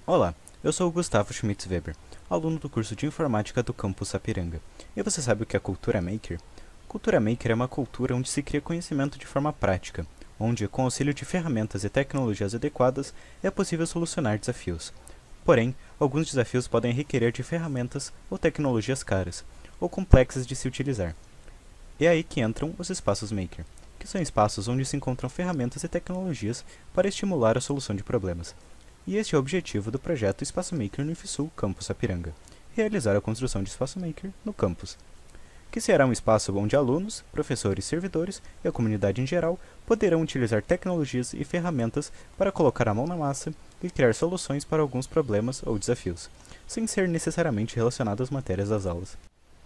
Olá, eu sou o Gustavo Schmitz Weber, aluno do curso de Informática do Campus Sapiranga. E você sabe o que é Cultura Maker? Cultura Maker é uma cultura onde se cria conhecimento de forma prática, onde, com o auxílio de ferramentas e tecnologias adequadas, é possível solucionar desafios. Porém, alguns desafios podem requerer de ferramentas ou tecnologias caras, ou complexas de se utilizar. É aí que entram os espaços Maker, que são espaços onde se encontram ferramentas e tecnologias para estimular a solução de problemas. E este é o objetivo do projeto Espaço Maker no IFSU Campus Sapiranga, realizar a construção de Espaço Maker no campus, que será um espaço onde alunos, professores, servidores e a comunidade em geral poderão utilizar tecnologias e ferramentas para colocar a mão na massa e criar soluções para alguns problemas ou desafios, sem ser necessariamente relacionado às matérias das aulas.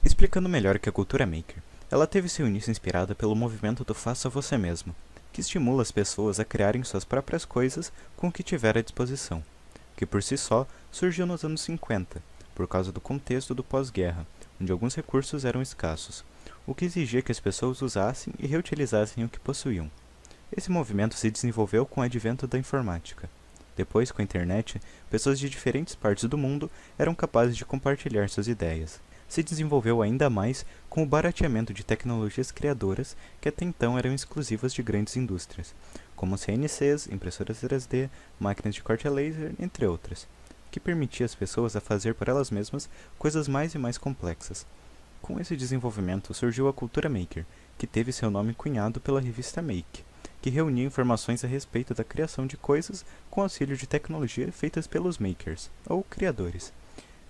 Explicando melhor o que é a Cultura Maker, ela teve seu início inspirada pelo movimento do Faça Você Mesmo, que estimula as pessoas a criarem suas próprias coisas com o que tiver à disposição, que por si só surgiu nos anos 50, por causa do contexto do pós-guerra, onde alguns recursos eram escassos, o que exigia que as pessoas usassem e reutilizassem o que possuíam. Esse movimento se desenvolveu com o advento da informática. Depois, com a internet, pessoas de diferentes partes do mundo eram capazes de compartilhar suas ideias. Se desenvolveu ainda mais com o barateamento de tecnologias criadoras que até então eram exclusivas de grandes indústrias, como CNCs, impressoras 3D, máquinas de corte a laser, entre outras, que permitia às pessoas a fazer por elas mesmas coisas mais e mais complexas. Com esse desenvolvimento surgiu a Cultura Maker, que teve seu nome cunhado pela revista Make, que reunia informações a respeito da criação de coisas com auxílio de tecnologia feitas pelos makers, ou criadores.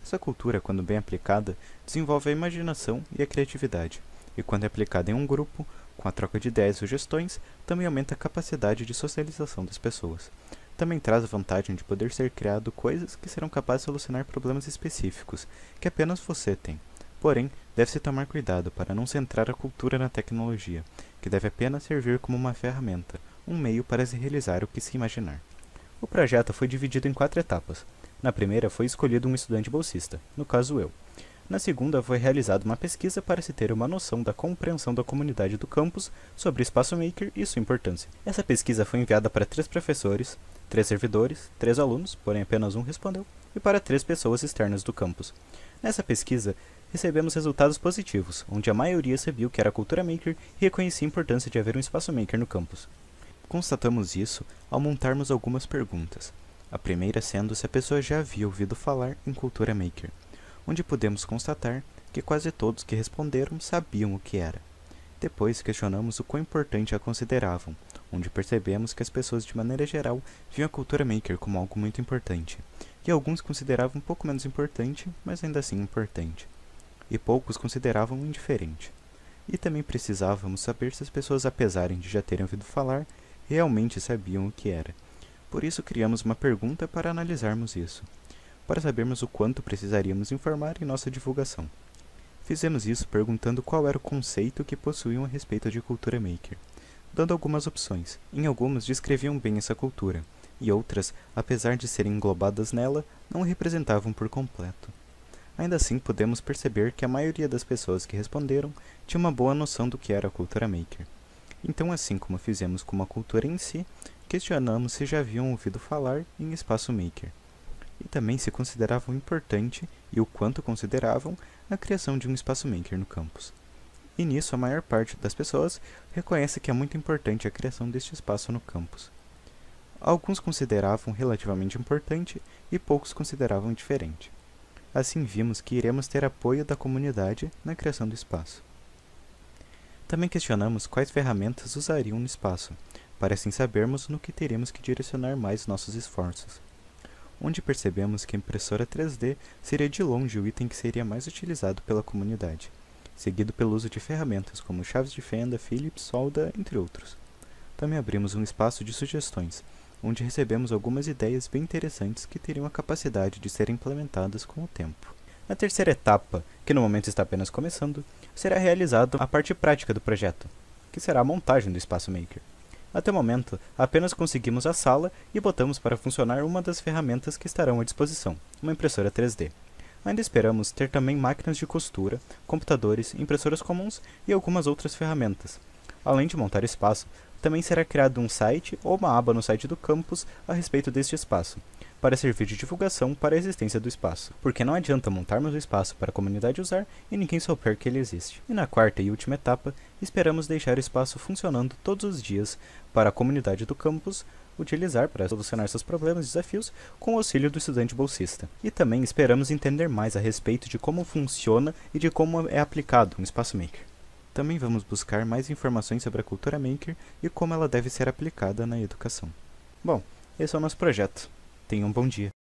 Essa cultura, quando bem aplicada, desenvolve a imaginação e a criatividade, e quando é aplicada em um grupo, com a troca de ideias e sugestões, também aumenta a capacidade de socialização das pessoas. Também traz a vantagem de poder ser criado coisas que serão capazes de solucionar problemas específicos, que apenas você tem. Porém, deve-se tomar cuidado para não centrar a cultura na tecnologia, que deve apenas servir como uma ferramenta, um meio para se realizar o que se imaginar. O projeto foi dividido em 4 etapas. Na primeira foi escolhido um estudante bolsista, no caso eu. Na segunda foi realizada uma pesquisa para se ter uma noção da compreensão da comunidade do campus sobre o Espaço Maker e sua importância. Essa pesquisa foi enviada para 3 professores, 3 servidores, 3 alunos, porém apenas um respondeu, e para 3 pessoas externas do campus. Nessa pesquisa, recebemos resultados positivos, onde a maioria sabia o que era a Cultura Maker e reconhecia a importância de haver um Espaço Maker no campus. Constatamos isso ao montarmos algumas perguntas. A primeira sendo se a pessoa já havia ouvido falar em Cultura Maker, onde podemos constatar que quase todos que responderam sabiam o que era. Depois questionamos o quão importante a consideravam, onde percebemos que as pessoas de maneira geral viam a Cultura Maker como algo muito importante, e alguns consideravam um pouco menos importante, mas ainda assim importante, e poucos consideravam indiferente. E também precisávamos saber se as pessoas, apesar de já terem ouvido falar, realmente sabiam o que era. Por isso criamos uma pergunta para analisarmos isso, para sabermos o quanto precisaríamos informar em nossa divulgação. Fizemos isso perguntando qual era o conceito que possuíam a respeito de Cultura Maker, dando algumas opções. Em algumas descreviam bem essa cultura, e outras, apesar de serem englobadas nela, não a representavam por completo. Ainda assim, podemos perceber que a maioria das pessoas que responderam tinha uma boa noção do que era a Cultura Maker. Então, assim como fizemos com a cultura em si, questionamos se já haviam ouvido falar em Espaço Maker. E também se consideravam importante, e o quanto consideravam, a criação de um Espaço Maker no campus. E nisso a maior parte das pessoas reconhece que é muito importante a criação deste espaço no campus. Alguns consideravam relativamente importante e poucos consideravam diferente. Assim vimos que iremos ter apoio da comunidade na criação do espaço. Também questionamos quais ferramentas usariam no espaço, para assim sabermos no que teremos que direcionar mais nossos esforços. Onde percebemos que a impressora 3D seria de longe o item que seria mais utilizado pela comunidade, seguido pelo uso de ferramentas como chaves de fenda, Phillips, solda, entre outros. Também abrimos um espaço de sugestões, onde recebemos algumas ideias bem interessantes que teriam a capacidade de serem implementadas com o tempo. Na terceira etapa, que no momento está apenas começando, será realizada a parte prática do projeto, que será a montagem do Espaço Maker. Até o momento, apenas conseguimos a sala e botamos para funcionar uma das ferramentas que estarão à disposição, uma impressora 3D. Ainda esperamos ter também máquinas de costura, computadores, impressoras comuns e algumas outras ferramentas. Além de montar espaço, também será criado um site ou uma aba no site do campus a respeito deste espaço, para servir de divulgação para a existência do espaço, porque não adianta montarmos o espaço para a comunidade usar e ninguém souber que ele existe. E na quarta e última etapa, esperamos deixar o espaço funcionando todos os dias para a comunidade do campus utilizar para solucionar seus problemas e desafios com o auxílio do estudante bolsista. E também esperamos entender mais a respeito de como funciona e de como é aplicado um espaço maker. Também vamos buscar mais informações sobre a cultura maker e como ela deve ser aplicada na educação. Bom, esse é o nosso projeto. Tenha um bom dia.